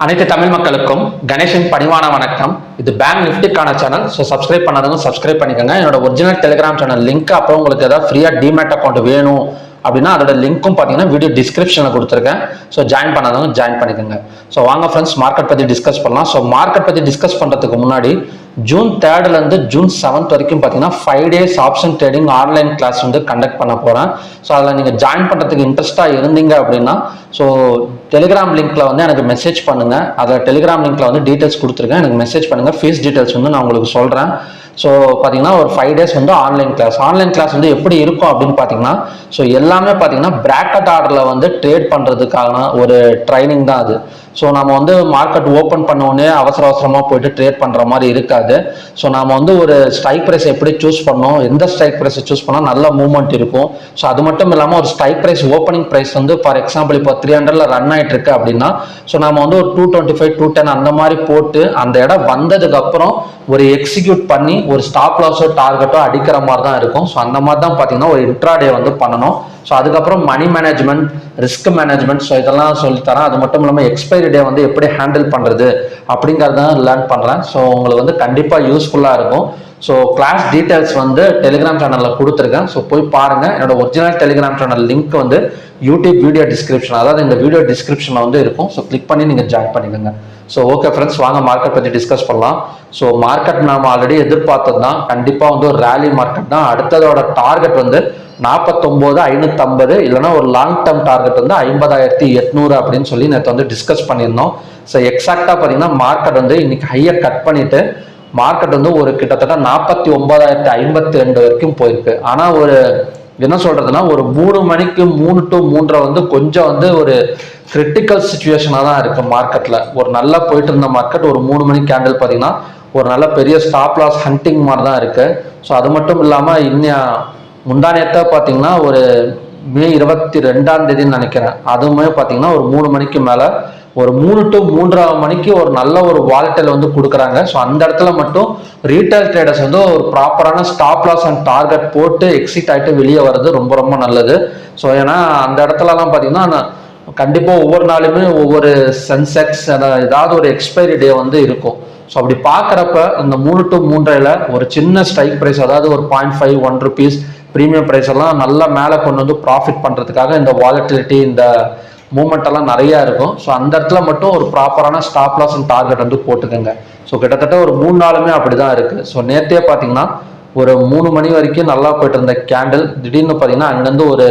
அனைத்து தமிழ் மக்களுக்கும் கணேஷின் பணிவான வணக்கம். இது பேங்க் நிஃப்டிக்கான சேனல். ஸோ சப்ஸ்கிரைப் பண்ணாதவங்க சப்ஸ்கிரைப் பண்ணிக்கோங்க. என்னோட ஒரிஜினல் டெலிகிராம் சேனல் லிங்க், அப்புறம் உங்களுக்கு ஏதாவது ஃப்ரீயாக டிமேட் அக்கௌண்ட் வேணும் அப்படின்னா அதோட லிங்க்கும் பார்த்தீங்கன்னா வீடியோ டிஸ்கிரிப்ஷனில் கொடுத்துருக்கேன். ஸோ ஜாயின் பண்ணாதவங்க ஜாயின் பண்ணிக்கோங்க. ஸோ வாங்க ஃப்ரெண்ட்ஸ், மார்க்கெட் பற்றி டிஸ்கஸ் பண்ணலாம். ஸோ மார்க்கெட் பற்றி டிஸ்கஸ் பண்ணுறதுக்கு முன்னாடி ஜூன் 3 ஜூன் 7 வரைக்கும் பார்த்தீங்கன்னா 5 days option trading online class வந்து கண்டக்ட் பண்ண போகிறேன். ஸோ அதில் நீங்கள் ஜாயின் பண்ணுறதுக்கு இன்ட்ரெஸ்ட்டாக இருந்தீங்க அப்படின்னா ஸோ டெலிகிராம் லிங்க்ல வந்து எனக்கு மெசேஜ் பண்ணுங்க. அதில் டெலிகிராம் லிங்க்ல வந்து டீட்டெயில்ஸ் கொடுத்துருக்கேன், எனக்கு மெசேஜ் பண்ணுங்க. ஃபீஸ் டீட்டெயில்ஸ் வந்து நான் உங்களுக்கு சொல்கிறேன். ஸோ பார்த்தீங்கன்னா ஒரு 5 days வந்து ஆன்லைன் கிளாஸ் வந்து எப்படி இருக்கும் அப்படின்னு பார்த்தீங்கன்னா ஸோ எல்லாமே பார்த்தீங்கன்னா பிராக்கெட் ஆர்டரில் வந்து ட்ரேட் பண்ணுறதுக்கான ஒரு ட்ரைனிங் தான் அது. ஸோ நம்ம வந்து மார்க்கெட் ஓப்பன் பண்ண உடனே அவசரமாக போயிட்டு ட்ரேட் பண்ணுற மாதிரி இருக்காது. ஸோ நம்ம வந்து ஒரு ஸ்ட்ரைக் ப்ரைஸ் எப்படி சூஸ் பண்ணோம், எந்த ஸ்ட்ரைக் ப்ரைஸை சூஸ் பண்ணால் நல்ல மூவ்மெண்ட் இருக்கும். ஸோ அது மட்டும் இல்லாமல் ஒரு ஸ்ட்ரைக் ப்ரைஸ் ஓப்பனிங் ப்ரைஸ் வந்து ஃபார் எக்ஸாம்பிள் இப்போ 300 ரன் ஆகிட்டு இருக்கு அப்படின்னா ஸோ நம்ம வந்து ஒரு 225 210 அந்த மாதிரி போட்டு அந்த இடம் வந்ததுக்கு அப்புறம் ஒரு எக்ஸிக்யூட் பண்ணி ஒரு ஸ்டாப் லாஸோ டார்கெட்டோ அடிக்கிற மாதிரி தான் இருக்கும். ஸோ அந்த மாதிரி தான் பார்த்தீங்கன்னா ஒரு இன்ட்ராடே வந்து பண்ணணும். ஸோ அதுக்கப்புறம் money management, risk management, so இதெல்லாம் சொல்லித்தரேன். அது மட்டும் இல்லாமல் எக்ஸ்பைரி டே வந்து எப்படி ஹேண்டில் பண்ணுறது அப்படிங்கிறத லேர்ன் பண்ணுறேன். ஸோ உங்களுக்கு வந்து கண்டிப்பாக யூஸ்ஃபுல்லாக இருக்கும். ஸோ கிளாஸ் டீட்டெயில்ஸ் வந்து டெலிகிராம் சேனலில் கொடுத்துருக்கேன். ஸோ போய் பாருங்கள். என்னோட ஒரிஜினல் டெலிகிராம் சேனல் லிங்க் வந்து யூடியூப் வீடியோ டிஸ்கிரிப்ஷன், அதாவது இந்த வீடியோ டிஸ்கிரிப்ஷனில் வந்து இருக்கும். ஸோ கிளிக் பண்ணி நீங்கள் ஜாயின் பண்ணிக்கோங்க. ஸோ ஓகே ஃப்ரெண்ட்ஸ், வாங்க மார்க்கெட் பற்றி டிஸ்கஸ் பண்ணலாம். ஸோ மார்க்கெட் நாம் ஆல்ரெடி எதிர்பார்த்தது தான், கண்டிப்பாக வந்து ஒரு ரேலி மார்க்கெட் தான். அடுத்ததோட டார்கெட் வந்து 49,550 இல்லைனா ஒரு லாங் டேர்ம் டார்கெட் வந்து 50,800 அப்படின்னு சொல்லி நேற்று வந்து டிஸ்கஸ் பண்ணியிருந்தோம். ஸோ எக்ஸாக்டாக பார்த்தீங்கன்னா மார்க்கெட் வந்து இன்னைக்கு ஹையை கட் பண்ணிட்டு மார்க்கெட் வந்து ஒரு கிட்டத்தட்ட 49,052 வரைக்கும் போயிருக்கு. ஆனால் ஒரு என்ன சொல்றதுன்னா ஒரு 3 மணிக்கு 3 to 3:30 வந்து கொஞ்சம் வந்து ஒரு கிரிட்டிக்கல் சுச்சுவேஷனாக தான் இருக்கு மார்க்கெட்ல. ஒரு நல்லா போயிட்டு இருந்த மார்க்கெட் ஒரு 3 மணி கேண்டில் பார்த்தீங்கன்னா ஒரு நல்ல பெரிய ஸ்டாப் லாஸ் ஹண்டிங் மாதிரி தான் இருக்கு. ஸோ அது மட்டும் இல்லாமல் இன்னும் முந்தானேத்த பார்த்தீங்கன்னா ஒரு மே 22 நினைக்கிறேன், அதுவுமே பார்த்தீங்கன்னா ஒரு 3 மணிக்கு மேலே ஒரு 3 to 3:30 மணிக்கு ஒரு நல்ல ஒரு வாலட்டைல் வந்து கொடுக்குறாங்க. ஸோ அந்த இடத்துல மட்டும் ரீட்டைல் ட்ரேடர்ஸ் வந்து ஒரு ப்ராப்பரான ஸ்டாப் லாஸ் அண்ட் டார்கெட் போட்டு எக்ஸிட் ஆகிட்டு வெளியே வர்றது ரொம்ப ரொம்ப நல்லது. ஸோ ஏன்னா அந்த இடத்துலலாம் பார்த்தீங்கன்னா கண்டிப்பாக ஒவ்வொரு நாளுமே ஒவ்வொரு சென்செக்ஸ் ஏதாவது ஒரு எக்ஸ்பைரி டே வந்து இருக்கும். ஸோ அப்படி பார்க்குறப்ப இந்த 3 to 3:30 ஒரு சின்ன ஸ்ட்ரைக் ப்ரைஸ், அதாவது ஒரு 0.5 1 rupees ப்ரீமியம் ப்ரைஸ் எல்லாம் நல்லா மேலே கொண்டு வந்து ப்ராஃபிட் பண்ணுறதுக்காக இந்த வாலட்டிலிட்டி, இந்த மூமெண்ட் எல்லாம் நிறையா இருக்கும். ஸோ அந்த இடத்துல மட்டும் ஒரு ப்ராப்பரான ஸ்டாப் லாஸ் அண்ட் டார்கெட் வந்து போட்டுக்கோங்க. ஸோ கிட்டத்தட்ட ஒரு 3 நாளுமே அப்படி தான் இருக்குது. ஸோ நேற்றே பார்த்தீங்கன்னா ஒரு 3 மணி வரைக்கும் நல்லா போயிட்டு இருந்த கேண்டில் திடீர்னு பார்த்தீங்கன்னா அங்கேருந்து ஒரு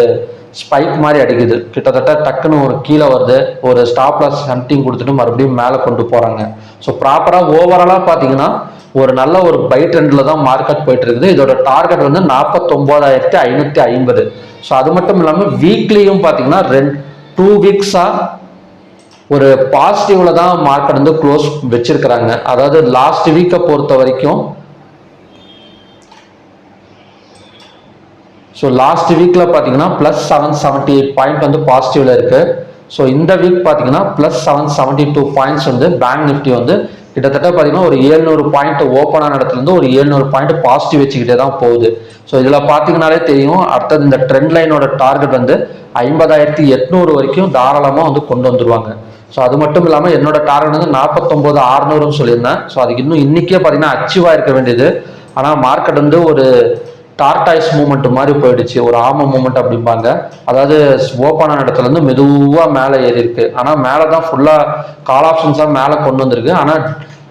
ஸ்பைக் மாதிரி அடிக்குது. கிட்டத்தட்ட டக்குன்னு ஒரு கீழே வருது, ஒரு ஸ்டாப் லாஸ் ஹண்டிங் கொடுத்துட்டு மறுபடியும் மேலே கொண்டு போகிறாங்க. ஸோ ப்ராப்பராக ஓவராலாக பார்த்தீங்கன்னா ஒரு நல்ல ஒரு பை ட்ரெண்டில் தான் மார்க்கெட் போயிட்டு இருக்குது. இதோட டார்கெட் வந்து 49,550. ஸோ அது மட்டும் இல்லாமல் வீக்லியும் பார்த்தீங்கன்னா 2 வீக்ஸா ஒரு பாசிட்டிவ்ல தான் மார்க்கெட் வந்து க்ளோஸ் வச்சிருக்கிறாங்க. அதாவது லாஸ்ட் வீக்கை பொறுத்த வரைக்கும் ஸோ லாஸ்ட் வீக்ல பார்த்தீங்கன்னா +778 பாயிண்ட் வந்து பாசிட்டிவ்ல இருக்கு. ஸோ இந்த வீக் பார்த்தீங்கன்னா +772 பாயிண்ட்ஸ் வந்து பேங்க் நிஃப்டி வந்து கிட்டத்தட்ட பார்த்தீங்கன்னா ஒரு 700 பாயிண்ட் ஓப்பன் ஆன இடத்துல இருந்து ஒரு 700 பாயிண்ட் பாசிட்டிவ் வச்சுக்கிட்டே தான் போகுது. ஸோ இதில் பார்த்தீங்கன்னாலே தெரியும், அடுத்தது இந்த ட்ரெண்ட் லைனோட டார்கெட் வந்து 50,800 வரைக்கும் தாராளமாக வந்து கொண்டு வந்துருவாங்க. ஸோ அது மட்டும் இல்லாமல் என்னோட டார்கெட் வந்து 49,600 சொல்லியிருந்தேன். ஸோ அதுக்கு இன்னும் இன்னைக்கே பார்த்தீங்கன்னா அச்சீவாக இருக்க வேண்டியது. ஆனால் மார்க்கெட் வந்து ஒரு டார்டாய்ஸ் மூமெண்ட் மாதிரி போயிடுச்சு, ஒரு ஆம மூமெண்ட் அப்படிம்பாங்க. அதாவது ஓப்பன் ஆன இடத்துல இருந்து மெதுவாக மேலே ஏறி இருக்கு. ஆனால் மேலே தான் ஃபுல்லாக கால் ஆப்ஷன்ஸாக மேலே கொண்டு வந்திருக்கு. ஆனால்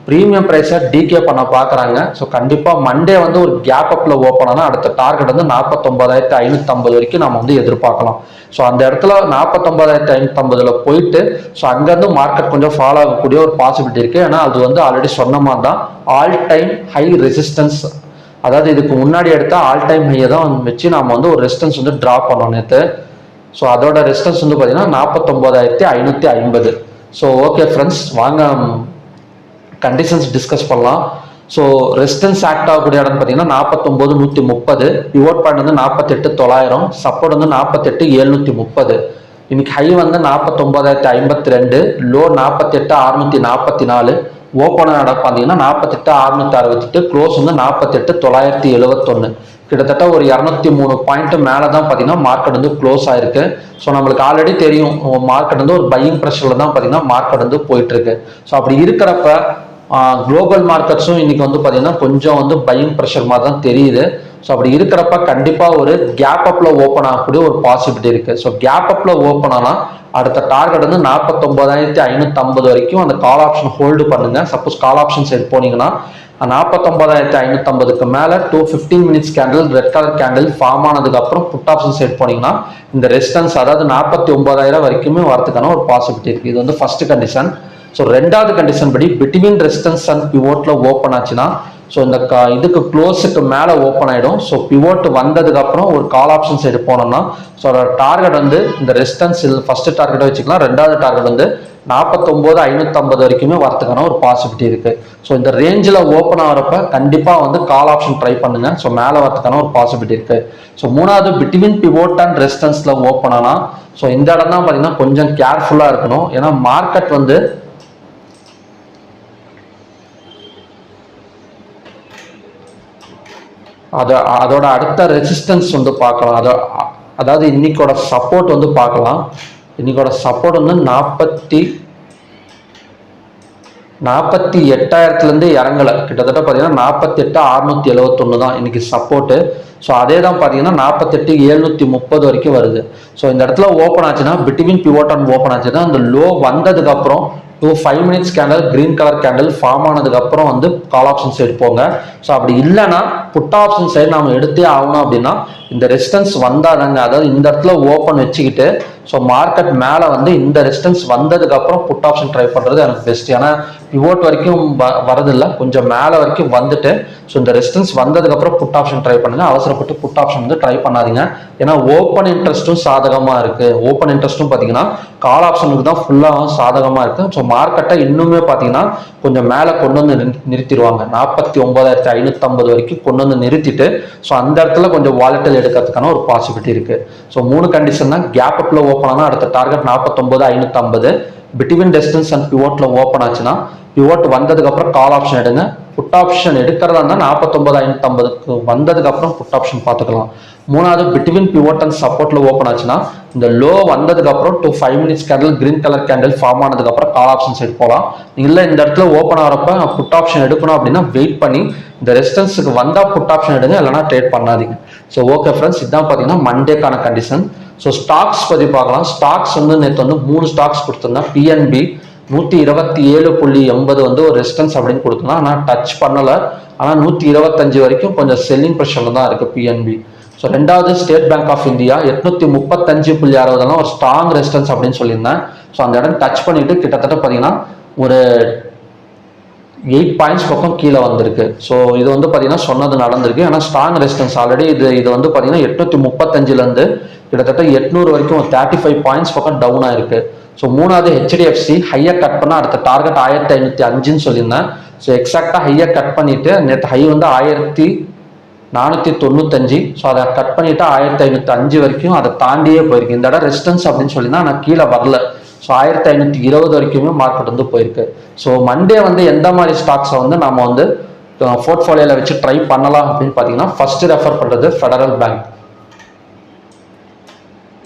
ப்ரீமியம் ப்ரைஸை டிகே பண்ண பார்க்குறாங்க. ஸோ கண்டிப்பாக மண்டே வந்து ஒரு கேப் அப்பில் ஓப்பன் ஆனால் அடுத்த டார்கெட் வந்து 49,550 வரைக்கும் நம்ம வந்து எதிர்பார்க்கலாம். ஸோ அந்த இடத்துல 49,550 போயிட்டு ஸோ அங்கேருந்து மார்க்கெட் கொஞ்சம் ஃபாலோ ஆகக்கூடிய ஒரு பாசிபிலிட்டி இருக்குது. ஏன்னா அது வந்து ஆல்ரெடி சொன்ன மாதிரி தான் ஆல் டைம் ஹை ரெசிஸ்டன்ஸ், அதாவது இதுக்கு முன்னாடி எடுத்த ஆல் டைம் ஹையை தான் வச்சு நம்ம வந்து ஒரு ரெசிஸ்டன்ஸ் வந்து ட்ரா பண்ணோம் நேற்று. ஸோ அதோட ரெசிஸ்டன்ஸ் வந்து பார்த்தீங்கன்னா 49,550. ஸோ ஓகே ஃப்ரெண்ட்ஸ், வாங்க கண்டிஷன்ஸ் டிஸ்கஸ் பண்ணலாம். ஸோ ரெசிஸ்டன்ஸ் ஆக்ட் ஆகக்கூடிய இடம் பார்த்தீங்கன்னா 49,130, பிவோட் பாயிண்ட் வந்து 48,900, சப்போர்ட் வந்து 48,730. இன்னைக்கு ஹை வந்து 49,052, லோ 48,644, ஓப்பன் இடம் பார்த்தீங்கன்னா 48,668, க்ளோஸ் வந்து 48,971. கிட்டத்தட்ட ஒரு 203 பாயிண்ட் மேலே தான் பார்த்தீங்கன்னா மார்க்கெட் வந்து க்ளோஸ் ஆயிருக்கு. ஸோ நம்மளுக்கு ஆல்ரெடி தெரியும் மார்க்கெட் வந்து ஒரு பையிங் ப்ரெஷரில் தான் பார்த்தீங்கன்னா மார்க்கெட் வந்து போயிட்டு இருக்கு. ஸோ அப்படி இருக்கிறப்ப குளோபல் மார்க்கெட்ஸும் இன்னைக்கு வந்து பார்த்தீங்கன்னா கொஞ்சம் வந்து பையிங் ப்ரெஷர் மாதிரி தான் தெரியுது. ஸோ அப்படி இருக்கிறப்ப கண்டிப்பாக ஒரு கேப் அப்பில் ஓப்பன் ஆகக்கூடிய ஒரு பாசிபிலிட்டி இருக்கு. ஸோ கேப் அப்பில் ஓப்பன் ஆனால் அடுத்த டார்கெட் வந்து 49,550 வரைக்கும் அந்த கால் ஆப்ஷன் ஹோல்டு பண்ணுங்க. சப்போஸ் கால் ஆப்ஷன் சைடு போனீங்கன்னா 49,550க்கு மேலே 215 minutes candle red colour candle form ஆனதுக்கு அப்புறம் புட் ஆப்ஷன் சைடு போனீங்கன்னா இந்த ரெசிஸ்டன்ஸ் அதாவது 49,000 வரைக்குமே வரதுக்கான ஒரு பாசிபிலிட்டி இருக்கு. இது வந்து ஃபர்ஸ்ட் கண்டிஷன். ஸோ ரெண்டாவது கண்டிஷன் படி பிட்வீன் ரெசிஸ்டன்ஸ் அண்ட் பிவோட்ல ஓப்பன் ஆச்சுன்னா ஸோ இந்த இதுக்கு க்ளோஸுக்கு மேலே ஓப்பன் ஆகிடும். ஸோ பிவோட் வந்ததுக்கு அப்புறம் ஒரு கால் ஆப்ஷன் சைடு போனோம்னா ஸோ அதோட டார்கெட் வந்து இந்த ரெசிஸ்டன்ஸ் ஃபர்ஸ்ட் டார்கெட்டை வச்சுக்கலாம். ரெண்டாவது டார்கெட் வந்து 49,550 வரைக்குமே வரதுக்கான ஒரு பாசிபிலிட்டி இருக்கு. ஸோ இந்த ரேஞ்சில் ஓப்பன் ஆகிறப்ப கண்டிப்பாக வந்து கால் ஆப்ஷன் ட்ரை பண்ணுங்க. ஸோ மேலே வரதுக்கான ஒரு பாசிபிலிட்டி இருக்கு. ஸோ மூணாவது பிட்வீன் பிவோட் அண்ட் ரெசிஸ்டன்ஸ்ல ஓப்பன் ஆனா ஸோ இந்த இடம் தான் பார்த்தீங்கன்னா கொஞ்சம் கேர்ஃபுல்லாக இருக்கணும். ஏன்னா மார்க்கெட் வந்து அதோட அடுத்த ரெசிஸ்டன்ஸ் வந்து பார்க்கலாம். அதாவது இன்னைக்கோட சப்போர்ட் வந்து பார்க்கலாம். இன்னைக்கோட சப்போர்ட் வந்து 48,000 இறங்கலை. கிட்டத்தட்ட பார்த்தீங்கன்னா 48,671 தான் இன்னைக்கு சப்போர்ட்டு. ஸோ அதே தான் பார்த்தீங்கன்னா 48,730 வரைக்கும் வருது. ஸோ இந்த இடத்துல ஓப்பன் ஆச்சுன்னா பிட்வீன் பிவோட் அண்ட் ஓப்பன் ஆச்சுன்னா அந்த லோ வந்ததுக்கு அப்புறம் 5 minutes candle green colour candle form ஆனதுக்கு அப்புறம் வந்து கால் ஆப்ஷன் சைடு போங்க. ஸோ அப்படி இல்லைன்னா புட் ஆப்ஷன் சைடு நாம எடுத்தே ஆகணும். அப்படின்னா இந்த ரெசிஸ்டன்ஸ் வந்தாதாங்க, அதாவது இந்த இடத்துல ஓப்பன் வச்சுக்கிட்டு ஸோ மார்க்கெட் மேலே வந்து இந்த ரெசிஸ்டன்ஸ் வந்ததுக்கு அப்புறம் புட் ஆப்ஷன் ட்ரை பண்ணுறது எனக்கு பெஸ்ட். ஏன்னா பிவோட் வரைக்கும் வரதில்லை, கொஞ்சம் மேலே வரைக்கும் வந்துட்டு ஸோ இந்த ரெசிஸ்டன்ஸ் வந்ததுக்கு அப்புறம் புட் ஆப்ஷன் ட்ரை பண்ணுங்க. அவசரப்பட்டு புட் ஆப்ஷன் வந்து ட்ரை பண்ணாதீங்க. ஏன்னா ஓப்பன் இன்ட்ரெஸ்ட்டும் சாதகமா இருக்கு. ஓப்பன் இன்ட்ரெஸ்ட்டும் பார்த்தீங்கன்னா கால் ஆப்ஷனுக்கு தான் ஃபுல்லாக சாதகமா இருக்கு. ஸோ மார்க்கெட்டை இன்னுமே பார்த்தீங்கன்னா கொஞ்சம் மேலே கொண்டு வந்து நிறுத்திடுவாங்க. 49,550 வரைக்கும் கொண்டு வந்து நிறுத்திட்டு ஸோ அந்த இடத்துல கொஞ்சம் வாலட்டில் எடுக்கிறதுக்கான ஒரு பாசிபிலிட்டி இருக்கு. ஸோ 3 கண்டிஷன் தான். கேப் அப்ல ஓப்பன் ஆனால் அடுத்த டார்கெட் 49,550. பிட்வீன் டிஸ்டன்ஸ் அண்ட் பிவோட்ல ஓப்பன் ஆச்சுன்னா பிவோட் வந்ததுக்கு அப்புறம் கால் ஆப்ஷன் எடுங்க. புட் ஆப்ஷன் எடுக்கிறதா இருந்தால் 49,550க்கு வந்ததுக்கு அப்புறம் புட் ஆப்ஷன் பார்த்துக்கலாம். மூணாவது பிட்வீன் பிவோட் அண்ட் சப்போர்ட்ல ஓப்பன் ஆச்சுன்னா இந்த லோ வந்ததுக்கு அப்புறம் 5 minutes candle green colour candle form ஆனதுக்கு அப்புறம் கால் ஆப்ஷன் சைடு போகலாம். இல்லை இந்த இடத்துல ஓப்பன் ஆகிறப்ப புட் ஆப்ஷன் எடுக்கணும் அப்படின்னா வெயிட் பண்ணி இந்த ரெசிஸ்டன்ஸுக்கு வந்தா புட் ஆப்ஷன் எடுங்க, இல்லைனா ட்ரேட் பண்ணாதீங்க. ஸோ ஓகே ஃப்ரெண்ட்ஸ், இதுதான் பார்த்தீங்கன்னா மண்டேக்கான கண்டிஷன். ஸோ ஸ்டாக்ஸ் பற்றி பார்க்கலாம். ஸ்டாக்ஸ் வந்து நேற்று வந்து 3 ஸ்டாக்ஸ் கொடுத்துருந்தேன். பிஎன்பி 127.80 வந்து ஒரு ரெசிஸ்டன்ஸ் அப்படின்னு கொடுத்துருந்தேன். ஆனால் டச் பண்ணலை. ஆனால் 125 வரைக்கும் கொஞ்சம் செல்லிங் ப்ரெஷர்ல தான் இருக்கு பிஎன்பி. ஸோ ரெண்டாவது ஸ்டேட் பேங்க் ஆஃப் இந்தியா 835.60 ஒரு ஸ்ட்ராங் ரெசிஸ்டன்ஸ் அப்படின்னு சொல்லியிருந்தேன். ஸோ அந்த இடம் டச் பண்ணிட்டு கிட்டத்தட்ட பார்த்தீங்கன்னா ஒரு 8 பாயிண்ட்ஸ் பக்கம் கீழே வந்திருக்கு. ஸோ இது வந்து பார்த்தீங்கன்னா சொன்னது நடந்திருக்கு. ஏன்னா ஸ்ட்ராங் ரெசிஸ்டன்ஸ் ஆல்ரெடி இது வந்து பார்த்தீங்கன்னா 835 கிட்டத்தட்ட 800 வரைக்கும் 35 பாயிண்ட்ஸ் பக்கம் டவுன் ஆயிருக்கு. ஸோ மூணாவது ஹெச்டிஎஃப்சி ஹையை கட் பண்ண அடுத்த டார்கெட் 1505 சொல்லியிருந்தேன். ஸோ எக்ஸாக்டா ஹையை கட் பண்ணிட்டு நேற்று ஹை வந்து 1495. ஸோ அதை கட் பண்ணிட்டு 1505 வரைக்கும் அதை தாண்டியே போயிருக்கு. இந்த இடம் ரெசிஸ்டன்ஸ் அப்படின்னு சொல்லியிருந்தா நான் கீழே வரல. ஸோ 1520 வரைக்குமே மார்க்கெட் வந்து போயிருக்கு. ஸோ மண்டே வந்து எந்த மாதிரி ஸ்டாக்ஸை வந்து நம்ம வந்து போர்ட்ஃபோலியோல வச்சு ட்ரை பண்ணலாம் அப்படின்னு பார்த்தீங்கன்னா ஃபர்ஸ்ட் ரெஃபர் பண்ணுறது ஃபெடரல் பேங்க்,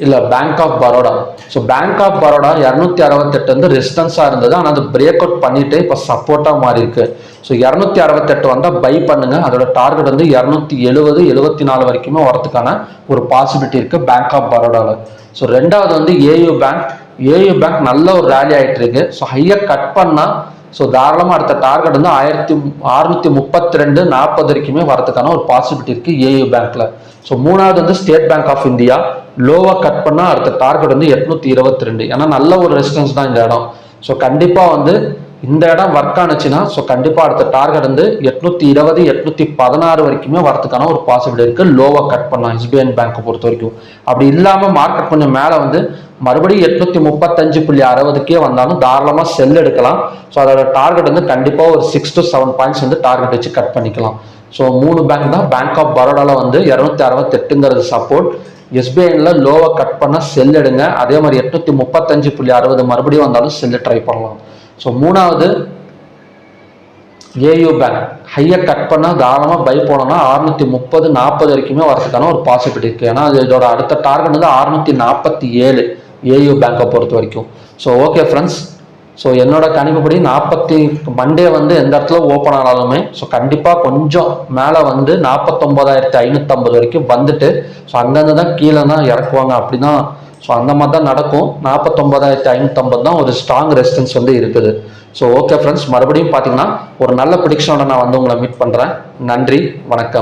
இல்லை bank of Baroda. So bank of Baroda 268 வந்து ரெசிஸ்டன்ஸாக இருந்தது. ஆனால் அது பிரேக் அவுட் பண்ணிட்டு இப்போ சப்போர்ட்டாக மாறி இருக்கு. ஸோ 268 வந்தால் பை பண்ணுங்க. அதோட டார்கெட் வந்து 270, 74 வரைக்குமே வரதுக்கான ஒரு பாசிபிலிட்டி இருக்கு பேங்க் ஆஃப் பரோடாவில். ஸோ ரெண்டாவது வந்து ஏயு பேங்க். ஏயு பேங்க் நல்ல ஒரு ரேலி ஆகிட்டு இருக்கு. ஸோ ஹையை கட் பண்ணா ஸோ தாராளமாக அடுத்த டார்கெட் வந்து 1632.40 வரைக்குமே வரதுக்கான ஒரு பாசிபிலிட்டி இருக்கு ஏயு பேங்க்ல. ஸோ மூணாவது வந்து ஸ்டேட் பேங்க் ஆஃப் இந்தியா லோவா கட் பண்ணா அடுத்த டார்கெட் வந்து 822. ஏன்னா நல்ல ஒரு ரெசிஸ்டன்ஸ் தான் இந்த இடம். ஸோ கண்டிப்பா வந்து இந்த இடம் ஒர்க் ஆனிச்சுன்னா ஸோ கண்டிப்பா அடுத்த டார்கெட் வந்து 820, 816 வரைக்குமே வரதுக்கான ஒரு பாசிபிலிட்டி இருக்கு லோவா கட் பண்ணலாம் எஸ்பிஐ பேங்கை பொறுத்த வரைக்கும். அப்படி இல்லாம மார்க்கெட் கொஞ்சம் மேல வந்து மறுபடியும் 835.60 வந்தாலும் தாராளமா செல் எடுக்கலாம். ஸோ அதோட டார்கெட் வந்து கண்டிப்பா ஒரு 6 to 7 பாயிண்ட்ஸ் வந்து டார்கெட் வச்சு கட் பண்ணிக்கலாம். ஸோ 3 பேங்க் தான். பேங்க் ஆஃப் பரோடால வந்து 268 சப்போர்ட், எஸ்பிஐல லோவை கட் பண்ண செல் எடுங்க. அதே மாதிரி 835.60 மறுபடியும் வந்தாலும் செல்லு ட்ரை பண்ணலாம். ஸோ மூணாவது ஏயு பேங்க் ஹையை கட் பண்ணால் தாராளமாக பை போனோம்னா 630-40 வரைக்குமே வரதுக்கான ஒரு பாசிபிலிட்டி இருக்குது. ஏன்னா அது இதோட அடுத்த டார்கெட் வந்து 647 ஏயு பேங்கை பொறுத்த வரைக்கும். ஸோ ஓகே ஃப்ரெண்ட்ஸ், ஸோ என்னோட கணிப்புப்படி மண்டே வந்து எந்த இடத்துல ஓப்பன் ஆனாலுமே ஸோ கண்டிப்பாக கொஞ்சம் மேலே வந்து 49,550 வரைக்கும் வந்துட்டு ஸோ அங்கேருந்து தான் கீழே தான் இறக்குவாங்க அப்படிதான். ஸோ அந்த மாதிரி தான் நடக்கும். 49,550 தான் ஒரு ஸ்ட்ராங் ரெசிஸ்டன்ஸ் வந்து இருக்குது. ஸோ ஓகே ஃப்ரெண்ட்ஸ், மறுபடியும் பார்த்தீங்கன்னா ஒரு நல்ல ப்ரிடிக்ஷனோட நான் வந்து உங்களை மீட் பண்ணுறேன். நன்றி, வணக்கம்.